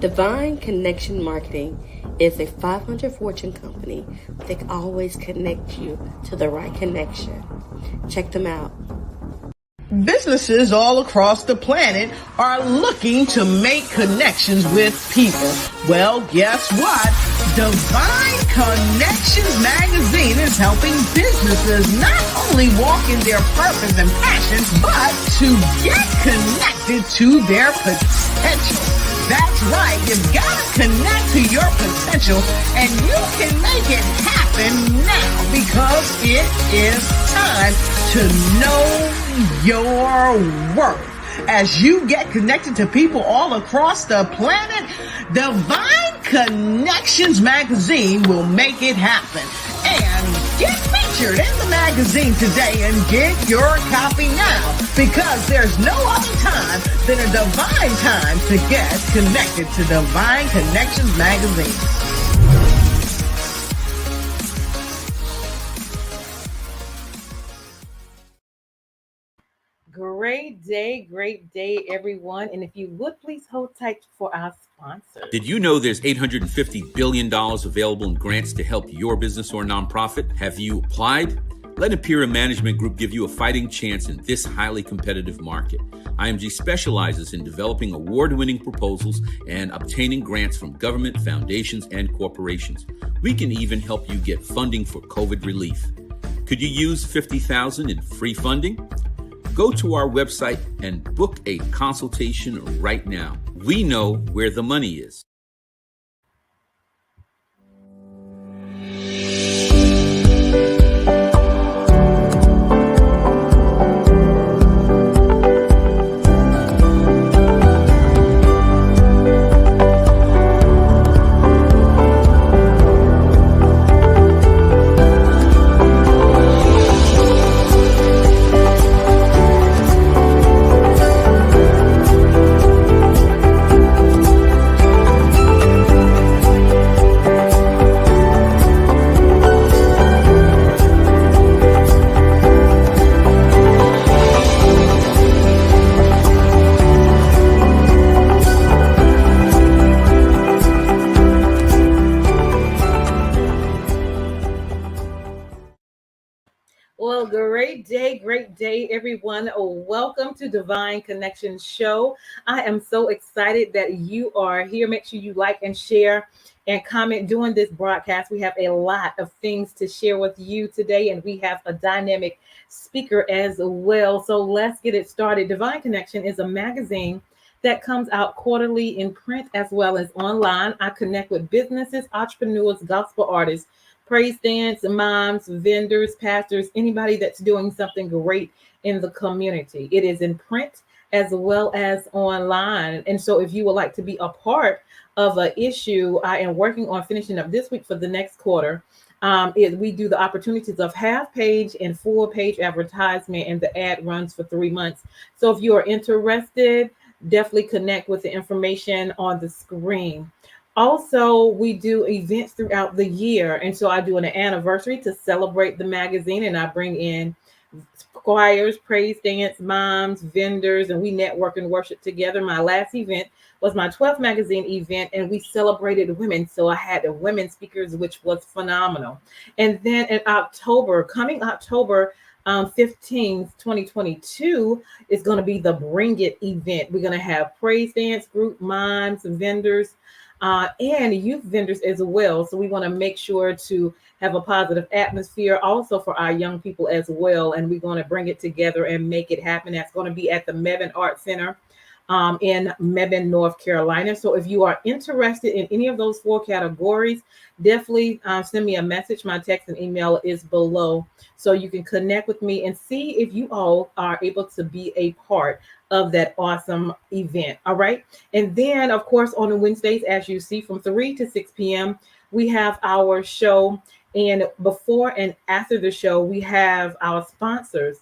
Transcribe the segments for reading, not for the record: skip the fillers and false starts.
Divine Connection Marketing is a 500 Fortune company that can always connect you to the right connection. Check them out. Businesses all across the planet are looking to make connections with people. Well, guess what? Divine Connections magazine is helping businesses not only walk in their purpose and passion, but to get connected to their potential. That's right. You've got to connect to your potential, and you can make it happen now because it is time to know your worth. As you get connected to people all across the planet, Divine Connections magazine will make it happen. And get featured in the magazine today and get your copy now, because there's no other time than a divine time to get connected to Divine Connections magazine. Great day, everyone. And if you would please hold tight for our sponsors. Did you know there's $850 billion available in grants to help your business or nonprofit? Have you applied? Let Imperial Management Group give you a fighting chance in this highly competitive market. IMG specializes in developing award-winning proposals and obtaining grants from government, foundations, and corporations. We can even help you get funding for COVID relief. Could you use $50,000 in free funding? Go to our website and book a consultation right now. We know where the money is. Well, great day, everyone. Welcome to Divine Connections Show. I am so excited that you are here. Make sure you like and share and comment during this broadcast. We have a lot of things to share with you today, and we have a dynamic speaker as well. So let's get it started. Divine Connection is a magazine that comes out quarterly in print as well as online. I connect with businesses, entrepreneurs, gospel artists, praise dance, moms, vendors, pastors, anybody that's doing something great in the community. It is in print as well as online. And so if you would like to be a part of an issue, I am working on finishing up this week for the next quarter. We do the opportunities of half page and full page advertisement, and the ad runs for 3 months. So if you are interested, definitely connect with the information on the screen. Also, we do events throughout the year. And so I do an anniversary to celebrate the magazine, and I bring in choirs, praise dance, moms, vendors, and we network and worship together. My last event was my 12th magazine event, and we celebrated women. So I had the women speakers, which was phenomenal. And then in October, coming October 15th, 2022 is going to be the Bring It event. We're going to have praise dance group, moms, vendors, and youth vendors as well. So we want to make sure to have a positive atmosphere also for our young people as well. And we're going to bring it together and make it happen. That's going to be at the Mebane Art Center in Mebane, North Carolina. So if you are interested in any of those 4 categories, definitely send me a message. My text and email is below, so you can connect with me and see if you all are able to be a part of that awesome event. All right. And then, of course, on the Wednesdays, as you see, from 3 to 6 p.m., we have our show. And before and after the show, we have our sponsors.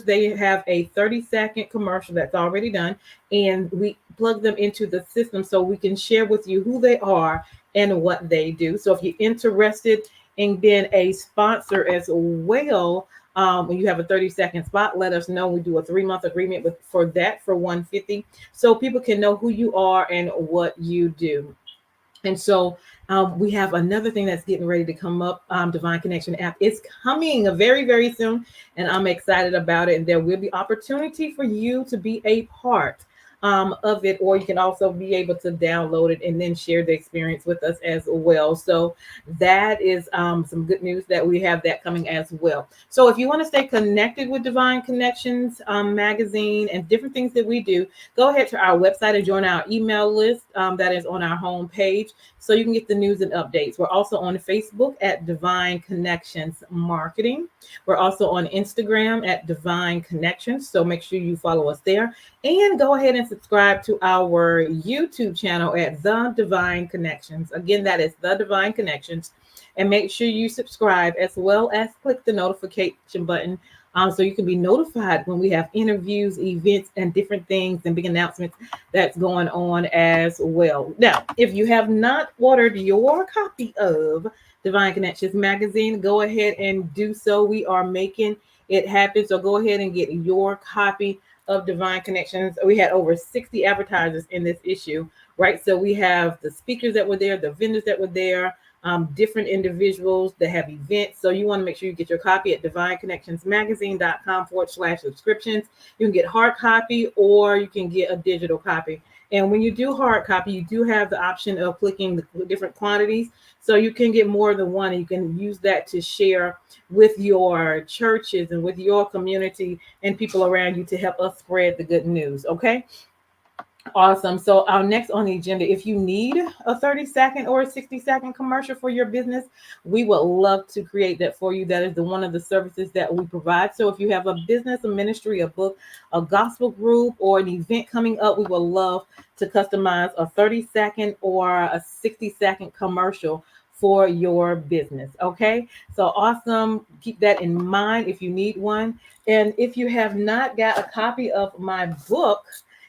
They have a 30-second commercial that's already done, and we plug them into the system so we can share with you who they are and what they do. So if you're interested in being a sponsor as well, When you have a 30-second spot, let us know. We do a 3-month agreement for that for 150, so people can know who you are and what you do. And so we have another thing that's getting ready to come up. Divine Connection app is coming very, very soon, and I'm excited about it. And there will be opportunity for you to be a part of it, or you can also be able to download it and then share the experience with us as well. So that is some good news that we have that coming as well. So if you want to stay connected with Divine Connections magazine and different things that we do, go ahead to our website and join our email list that is on our home page so you can get the news and updates. We're also on Facebook at Divine Connections Marketing. We're also on Instagram at Divine Connections. So make sure you follow us there. And go ahead and subscribe to our YouTube channel at The Divine Connections. Again, that is The Divine Connections. And make sure you subscribe as well as click the notification button so you can be notified when we have interviews, events, and different things and big announcements that's going on as well. Now, if you have not ordered your copy of Divine Connections magazine, go ahead and do so. We are making it happen. So go ahead and get your copy of Divine Connections. We had over 60 advertisers in this issue, right? So we have the speakers that were there, the vendors that were there, different individuals that have events. So you want to make sure you get your copy at divineconnectionsmagazine.com/subscriptions. You can get hard copy or you can get a digital copy. And when you do hard copy, you do have the option of clicking the different quantities. So you can get more than one. And you can use that to share with your churches and with your community and people around you to help us spread the good news. Okay. Awesome. So our next on the agenda, if you need a 30-second or a 60-second commercial for your business, we would love to create that for you. That is one of the services that we provide. So if you have a business, a ministry, a book, a gospel group, or an event coming up, we would love to customize a 30-second or a 60-second commercial for your business. Okay. So awesome. Keep that in mind if you need one. And if you have not got a copy of my book,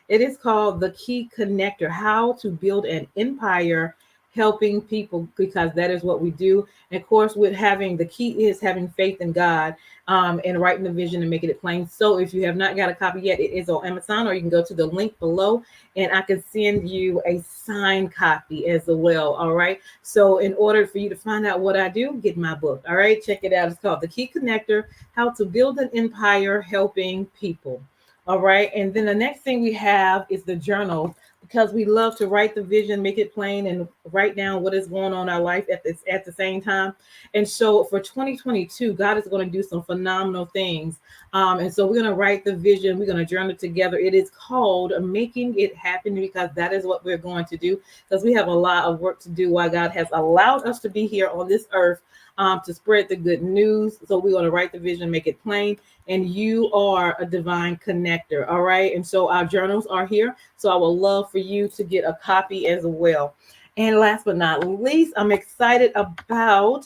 it is called The Key Connector, How to Build an Empire Helping People, because that is what we do. And of course, with having the key is having faith in God and writing the vision and making it plain. So if you have not got a copy yet, it is on Amazon, or you can go to the link below and I can send you a signed copy as well. All right. So in order for you to find out what I do, get my book. All right. Check it out. It's called The Key Connector, How to Build an Empire Helping People. All right. And then the next thing we have is the journal, because we love to write the vision, make it plain, and write down what is going on in our life at the same time. And so for 2022, God is going to do some phenomenal things. And so we're going to write the vision. We're going to journal together. It is called Making It Happen, because that is what we're going to do, because we have a lot of work to do while God has allowed us to be here on this earth to spread the good news. So we're going to write the vision, make it plain. And you are a divine connector. All right. And so our journals are here. So I would love for you to get a copy as well. And last but not least, I'm excited about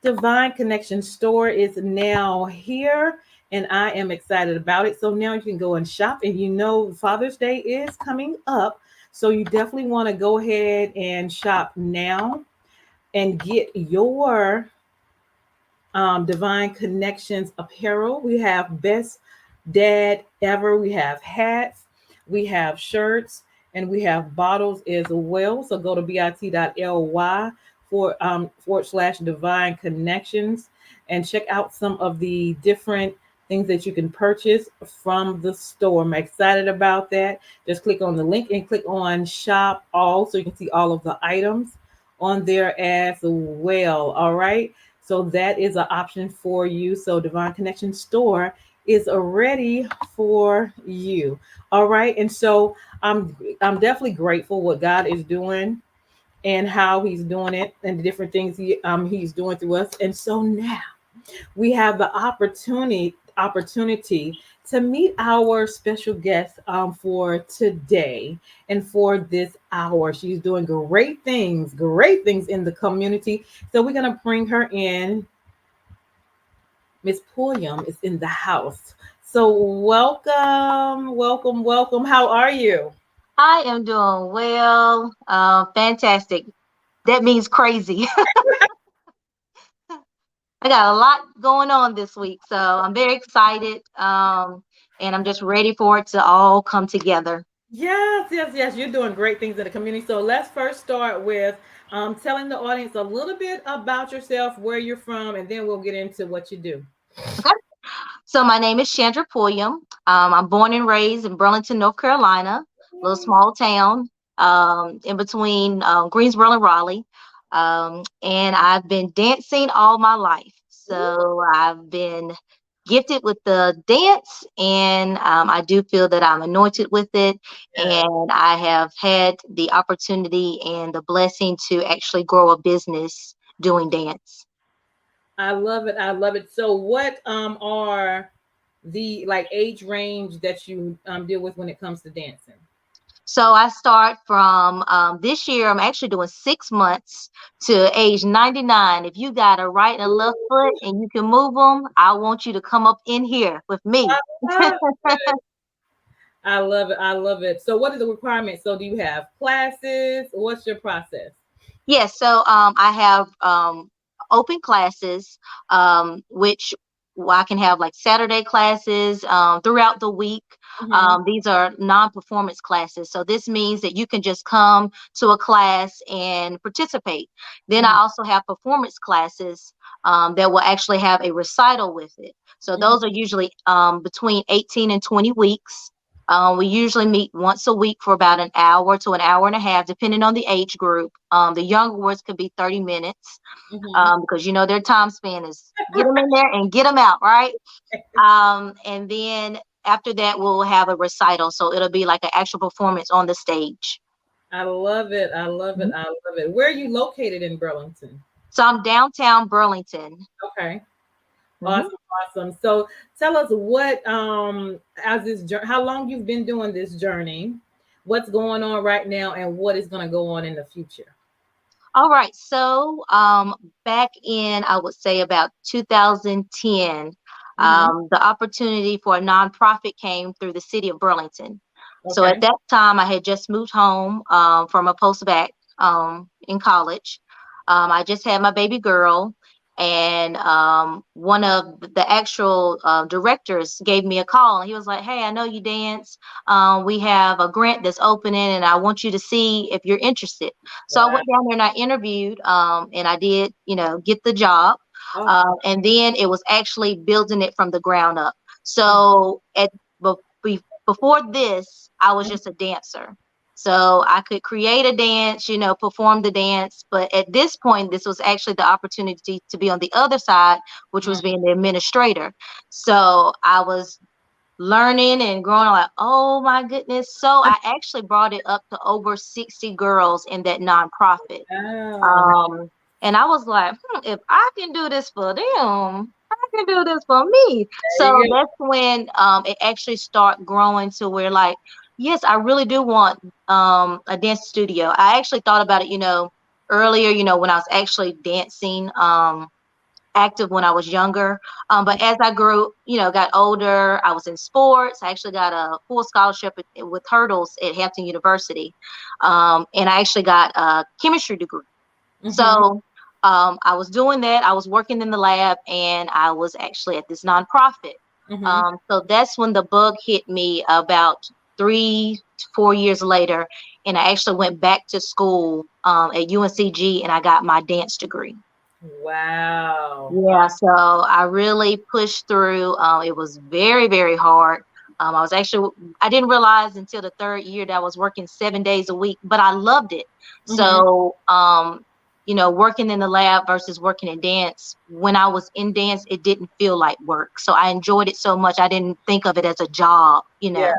Divine Connection Store is now here. And I am excited about it. So now you can go and shop. And you know, Father's Day is coming up. So you definitely want to go ahead and shop now and get your Divine Connections apparel. We have Best Dad Ever. We have hats, we have shirts, and we have bottles as well. So go to bit.ly /Divine Connections and check out some of the different things that you can purchase from the store. I'm excited about that. Just click on the link and click on shop all so you can see all of the items on there as well. All right. So that is an option for you. So Divine Connection Store is ready for you. All right. And so I'm definitely grateful what God is doing and how he's doing it and the different things he's doing through us. And so now we have the opportunity to meet our special guest for today and for this hour. She's doing great things in the community. So we're going to bring her in. Miss Pulliam is in the house. So welcome. How are you? I am doing well. Fantastic. That means crazy. I got a lot going on this week, so I'm very excited. And I'm just ready for it to all come together. Yes, yes, yes. You're doing great things in the community. So let's first start with telling the audience a little bit about yourself, where you're from, and then we'll get into what you do. Okay. So my name is Chandra Pulliam. I'm born and raised in Burlington, North Carolina, a little small town in between Greensboro and Raleigh. And I've been dancing all my life. So I've been gifted with the dance, and I do feel that I'm anointed with it. Yeah. And I have had the opportunity and the blessing to actually grow a business doing dance. I love it. I love it. So what are the like age range that you deal with when it comes to dancing? So I start from this year. I'm actually doing 6 months to age 99. If you got a right and a left foot and you can move them, I want you to come up in here with me. Ah, I love it. I love it. So what are the requirements? So do you have classes? What's your process? Yes, so I have open classes, which I can have like Saturday classes throughout the week. Hmm. These are non-performance classes, so this means that you can just come to a class and participate. Then I Hmm. also have performance classes that will actually have a recital with it. So Hmm. those are usually between 18 and 20 weeks. We usually meet once a week for about an hour to an hour and a half, depending on the age group. The younger ones could be 30 minutes Hmm. because you know their time span is get them in there and get them out, right? And then after that, we'll have a recital. So it'll be like an actual performance on the stage. I love it. I love it. Mhm. I love it. Where are you located in Burlington? So I'm downtown Burlington. Okay. Mhm. Awesome. Awesome. So tell us what as this how long you've been doing this journey, what's going on right now, and what is going to go on in the future. All right. So back in, I would say about 2010, Hmm. the opportunity for a nonprofit came through the city of Burlington. So at Okay. that time, I had just moved home from a post-bac in college. I just had my baby girl, and one of the actual directors gave me a call, and he was like, "Hey, I know you dance. We have a grant that's opening, and I want you to see if you're interested." So I Wow. went down there and I interviewed, and I did, get the job. Awesome. And then it was actually building it from the ground up. So before this, I was just a dancer. So I could create a dance, perform the dance. But at this point, this was actually the opportunity to be on the other side, which was being the administrator. So I was learning and growing like, oh my goodness. So I actually brought it up to over 60 girls in that nonprofit. Wow. Um, and I was like, if I can do this for them, I can do this for me. There So you go. that's when it actually started growing to where like, yes, I really do want a dance studio. I actually thought about it, earlier, when I was actually dancing. Active when I was younger. But as I grew, got older, I was in sports. I actually got a full scholarship with hurdles at Hampton University. And I actually got a chemistry degree. Hmm. So I was doing that. I was working in the lab and I was actually at this nonprofit. Hmm. So that's when the bug hit me about 3 to 4 years later. And I actually went back to school at UNCG and I got my dance degree. Wow. Yeah, so I really pushed through. It was very, very hard. I didn't realize until the third year that I was working 7 days a week, but I loved it. Hmm. So, working in the lab versus working in dance, when I was in dance, it didn't feel like work. So I enjoyed it so much. I didn't think of it as a job. Yeah.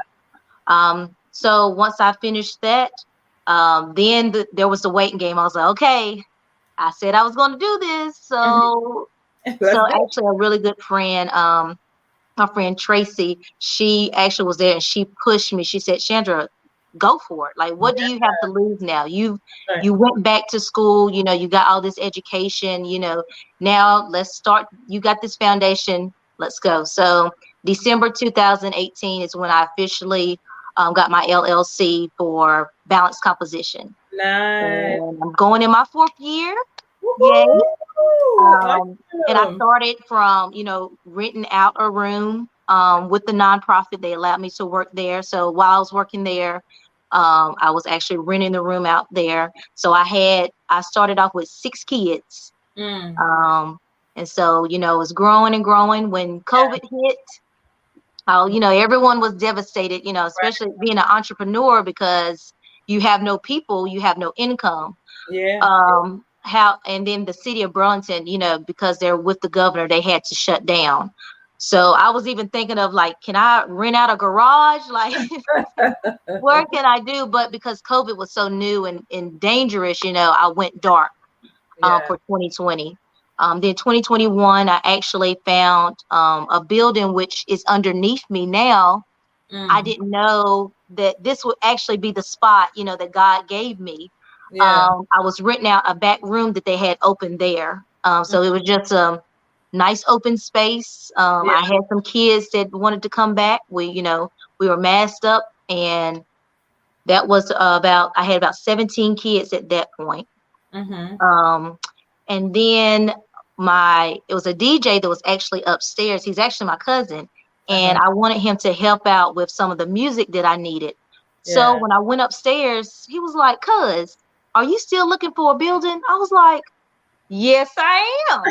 So once I finished that, then there was the waiting game. I was like, okay, I said I was going to do this. Mhm. So Let's go. actually a really good friend, my friend Tracy, she actually was there and she pushed me. She said, Chandra, go for it. Like, what do you have to lose now? Right. You went back to school, you got all this education, now let's start. You got this foundation. Let's go. So December 2018 is when I officially got my LLC for balanced composition. Nice. And I'm going in my fourth year. Yay. Woohoo! And I Awesome. started from, renting out a room with the nonprofit. They allowed me to work there. So while I was working there, I was actually renting the room out there. So I started off with 6 kids. Mm. And so, it was growing and growing. When COVID hit, everyone was devastated, especially being an entrepreneur, because you have no people, you have no income. Yeah. And then the city of Burlington, because they're with the governor, they had to shut down. So I was even thinking of, like, can I rent out a garage? Like, what can I do? But because COVID was so new and dangerous, I went dark for 2020. Then 2021, I actually found a building which is underneath me now. I didn't know that this would actually be the spot, that God gave me. Yeah. I was renting out a back room that they had open there. So it was just a nice open space. I had some kids that wanted to come back. We were masked up, and that was I had about 17 kids at that point. And then it was a DJ that was actually upstairs. He's actually my cousin. And I wanted him to help out with some of the music that I needed. So when I went upstairs, he was like, "Cuz, are you still looking for a building?" I was like, "Yes, I am."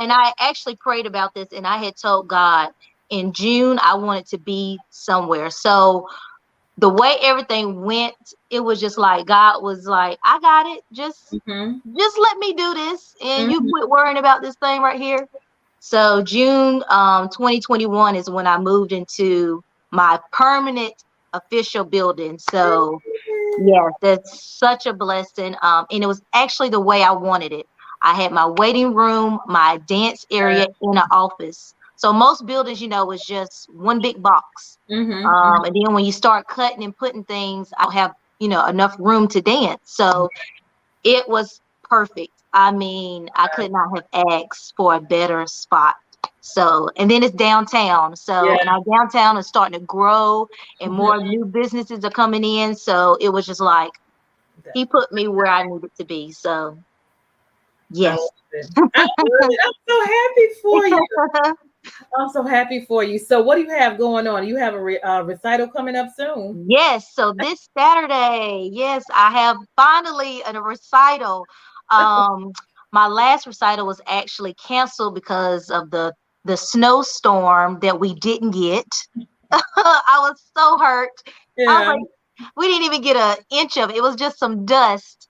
And I actually prayed about this, and I had told God in June I wanted to be somewhere. So the way everything went, it was just like God was like, "I got it. Just let me do this, and you quit worrying about this thing right here." So June 2021 is when I moved into my permanent official building. So yes, that's such a blessing. And it was actually the way I wanted it. I had my waiting room, my dance area, and an office. So most buildings, was just one big box. And then when you start cutting and putting things, I'll have, enough room to dance. So it was perfect. I mean, I could not have asked for a better spot. So, and then it's downtown. So, and our downtown is starting to grow, and more new businesses are coming in. So it was just like, he put me where I needed to be. So, yes. I'm so happy for you. I'm so happy for you. So what do you have going on? You have a recital coming up soon. Yes. So this Saturday, yes, I have finally a recital. My last recital was actually canceled because of the snowstorm that we didn't get. I was so hurt. I was like, we didn't even get an inch of it. It was just some dust.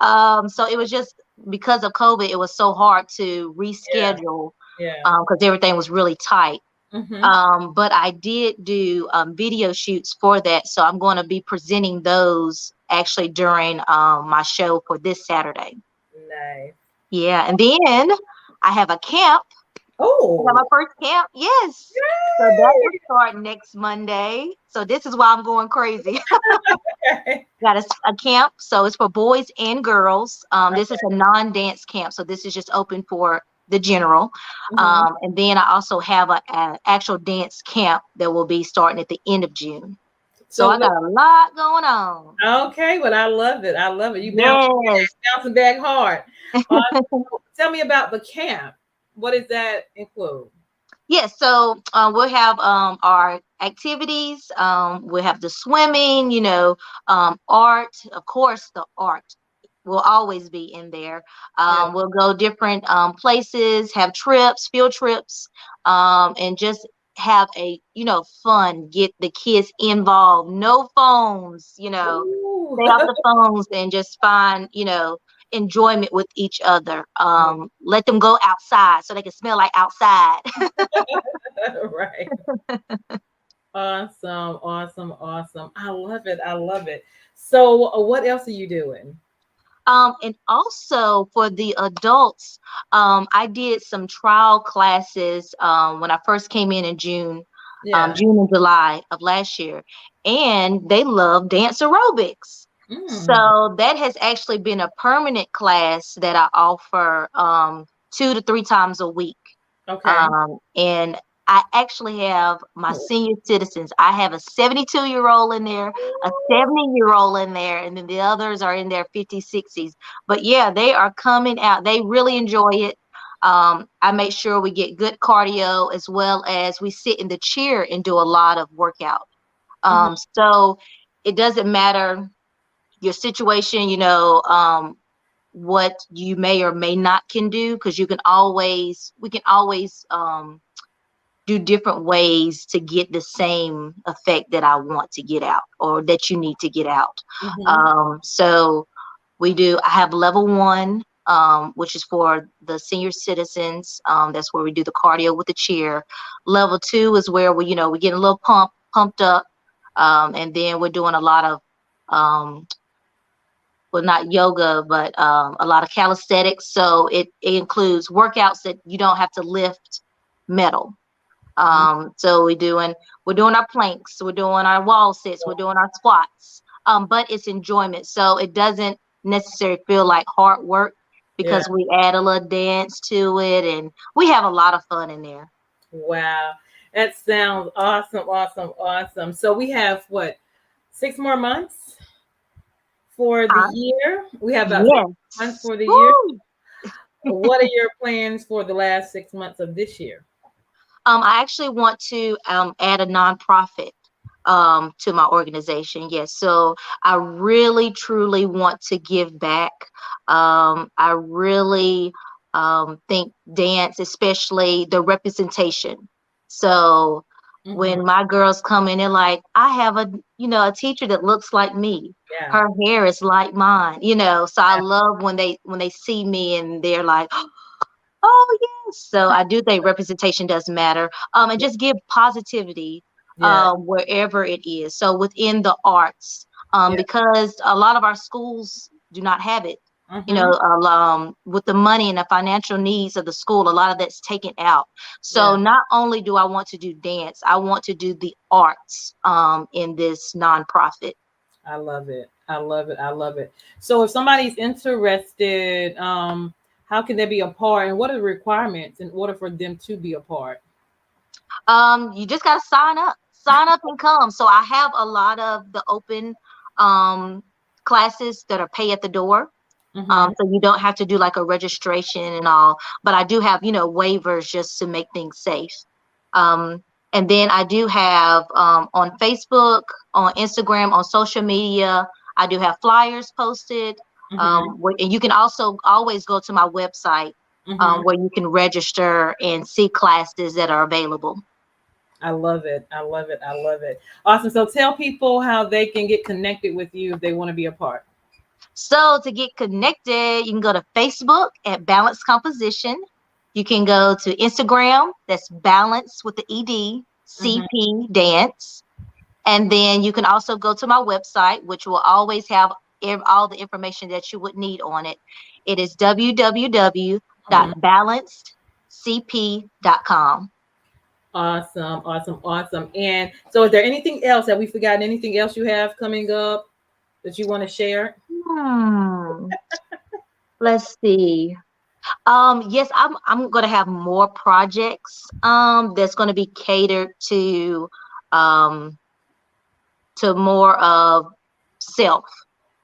So it was just because of COVID, it was so hard to reschedule. Because everything was really tight. But I did do video shoots for that. So I'm going to be presenting those actually during my show for this Saturday. Nice. Yeah. And then I have a camp. Oh. I have my first camp. Yes. Yay! So that will start next Monday. So this is why I'm going crazy. Got a camp. So it's for boys and girls. This is a non-dance camp. So this is just open for the general. And then I also have an actual dance camp that will be starting at the end of June. So I got a lot going on. Okay, well, I love it. I love it. You bouncing back hard. Tell me about the camp. What does that include? Yes, so we'll have our activities. We'll have the swimming, art. Of course, the art will always be in there. We'll go different places, have trips, field trips, and just have a, fun, get the kids involved. No phones, stay off the phones and just find, enjoyment with each other. Let them go outside so they can smell like outside. Right. Awesome. I love it. I love it. So what else are you doing? And also for the adults, I did some trial classes when I first came in June, June and July of last year, and they love dance aerobics. So that has actually been a permanent class that I offer 2 to 3 times a week. Okay. And I actually have my senior citizens. I have a 72-year-old in there, a 70-year-old in there, and then the others are in their 50s, 60s. But yeah, they are coming out. They really enjoy it. I make sure we get good cardio, as well as we sit in the chair and do a lot of workout. So it doesn't matter your situation, what you may or may not can do, because we can always do different ways to get the same effect that I want to get out, or that you need to get out. So I have level 1, which is for the senior citizens. That's where we do the cardio with the chair. Level 2 is where we get a little pumped up. And then we're doing a lot of, well, not yoga, but a lot of calisthenics. So it includes workouts that you don't have to lift metal. So we're doing our planks, we're doing our wall sits, we're doing our squats. But it's enjoyment, so it doesn't necessarily feel like hard work, because we add a little dance to it, and we have a lot of fun in there. Wow, that sounds awesome. So we have 6 more months for the year. We have about 6 months for the year. What are your plans for the last 6 months of this year? I actually want to add a nonprofit to my organization. Yes. So I really, truly want to give back. I really think dance, especially the representation. So when my girls come in, they're like, I have a teacher that looks like me. Yeah. Her hair is like mine, so I love when they see me and they're like, oh yes. So I do think representation does matter. And just give positivity wherever it is. So within the arts, because a lot of our schools do not have it. With the money and the financial needs of the school, a lot of that's taken out. So not only do I want to do dance, I want to do the arts in this nonprofit. I love it. So if somebody's interested, how can they be a part, and what are the requirements in order for them to be a part? You just got to sign up and come. So I have a lot of the open classes that are pay at the door. So you don't have to do like a registration and all, but I do have, waivers just to make things safe. And then I do have on Facebook, on Instagram, on social media, I do have flyers posted. And you can also always go to my website where you can register and see classes that are available. I love it. Awesome. So tell people how they can get connected with you if they want to be a part. So to get connected, you can go to Facebook at Balance Composition. You can go to Instagram, that's Balance with the ED, CP Dance. And then you can also go to my website, which will always have all the information that you would need on it. It is www.balancedcp.com. Awesome. And so is there anything else that we forgotten? Anything else you have coming up that you want to share? Let's see. Yes, I'm going to have more projects that's going to be catered to more of self.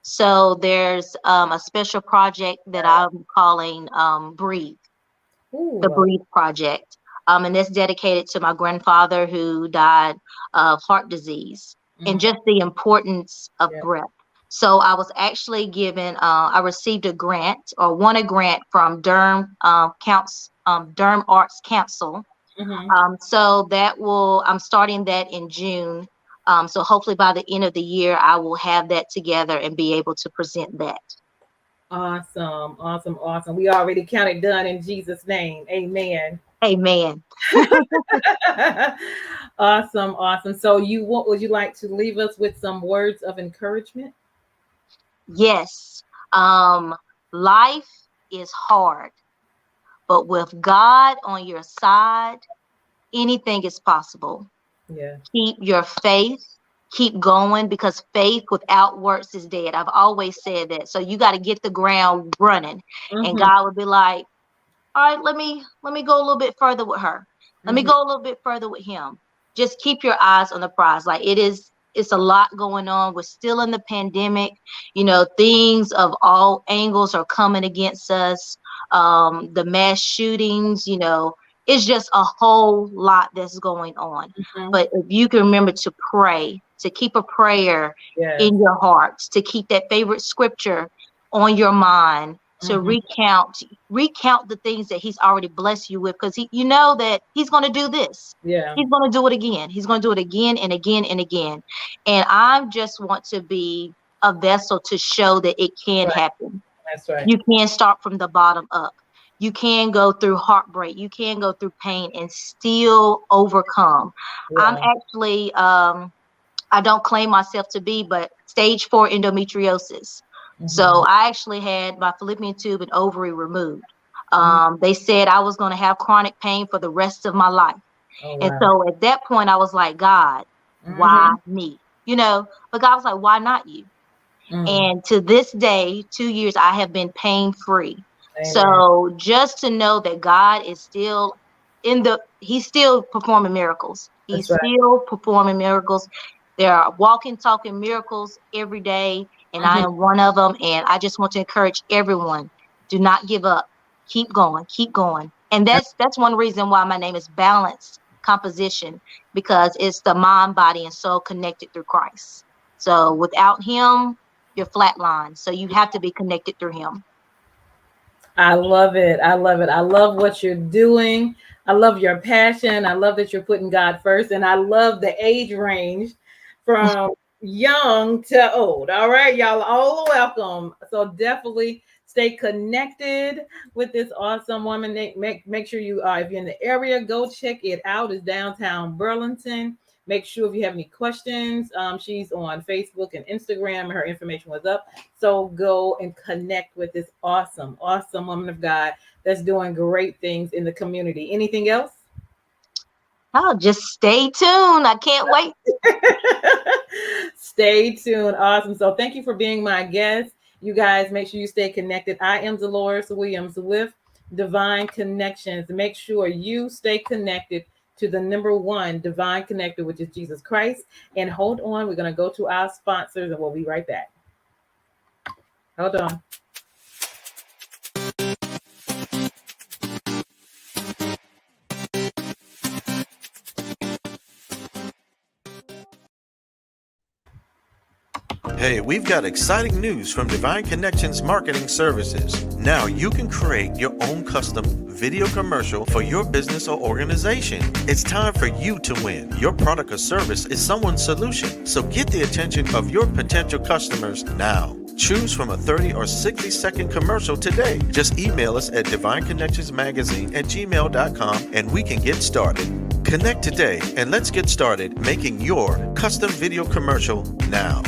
So there's a special project that I'm calling Breathe. Ooh. The Breathe Project. And that's dedicated to my grandfather who died of heart disease, and just the importance of breath. So I was actually I received a grant, or won a grant from Durham Arts Council. So I'm starting that in June. So hopefully by the end of the year, I will have that together and be able to present that. Awesome. We already count it done in Jesus' name. Amen. Amen. Awesome. So would you like to leave us with some words of encouragement? Yes. Life is hard, but with God on your side, anything is possible. Yeah. Keep your faith. Keep going, because faith without works is dead. I've always said that. So you got to get the ground running, and God would be like, all right, let me go a little bit further with her. Let me go a little bit further with him. Just keep your eyes on the prize. Like it's a lot going on. We're still in the pandemic. Things of all angles are coming against us. The mass shootings, it's just a whole lot that's going on. But if you can remember to pray, to keep a prayer in your hearts, to keep that favorite scripture on your mind, to recount the things that he's already blessed you with, because you know that he's going to do this. Yeah. He's going to do it again. He's going to do it again and again and again. And I just want to be a vessel to show that it can happen. That's right. You can start from the bottom up. You can go through heartbreak. You can go through pain and still overcome. Yeah. I'm actually, I don't claim myself to be, but stage 4 endometriosis. So I actually had my fallopian tube and ovary removed. They said I was going to have chronic pain for the rest of my life. Oh, wow. And so at that point, I was like, God, why me? But God was like, why not you? And to this day, 2 years, I have been pain-free. So just to know that God is still he's still performing miracles. He's still performing miracles. There are walking, talking miracles every day. And I am one of them. And I just want to encourage everyone, do not give up. Keep going, keep going. And that's one reason why my name is Balanced Composition, because it's the mind, body, and soul connected through Christ. So without him, you're flatlined. So you have to be connected through him. I love it. I love it. I love what you're doing. I love your passion. I love that you're putting God first. And I love the age range from young to old. All right, y'all, all welcome. So definitely stay connected with this awesome woman. Make sure you if you're in the area, go check it out. It's downtown Burlington. Make sure if you have any questions, she's on Facebook and Instagram. Her information was up. So go and connect with this awesome woman of God that's doing great things in the community. Anything else? Oh, just stay tuned. I can't wait. Stay tuned. Awesome. So thank you for being my guest. You guys, make sure you stay connected. I am Deloris Williams with Divine Connections. Make sure you stay connected to the number one divine connector, which is Jesus Christ. And hold on, we're going to go to our sponsors and we'll be right back. Hold on. Hey, we've got exciting news from Divine Connections Marketing Services. Now you can create your own custom video commercial for your business or organization. It's time for you to win. Your product or service is someone's solution. So get the attention of your potential customers now. Choose from a 30 or 60-second commercial today. Just email us at divineconnectionsmagazine@gmail.com and we can get started. Connect today and let's get started making your custom video commercial now.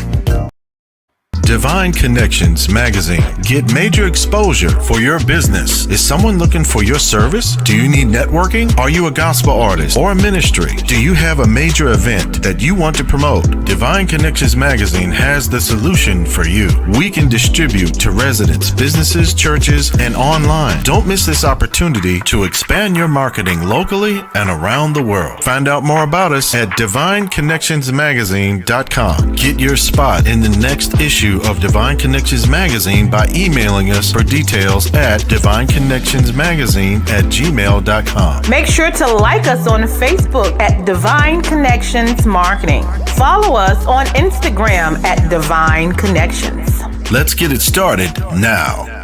Divine Connections Magazine. Get major exposure for your business. Is someone looking for your service? Do you need networking? Are you a gospel artist or a ministry? Do you have a major event that you want to promote? Divine Connections Magazine has the solution for you. We can distribute to residents, businesses, churches, and online. Don't miss this opportunity to expand your marketing locally and around the world. Find out more about us at divineconnectionsmagazine.com. Get your spot in the next issue of Divine Connections Magazine by emailing us for details at divineconnectionsmagazine@gmail.com. Make sure to like us on Facebook at Divine Connections Marketing. Follow us on Instagram at Divine Connections. Let's get it started now.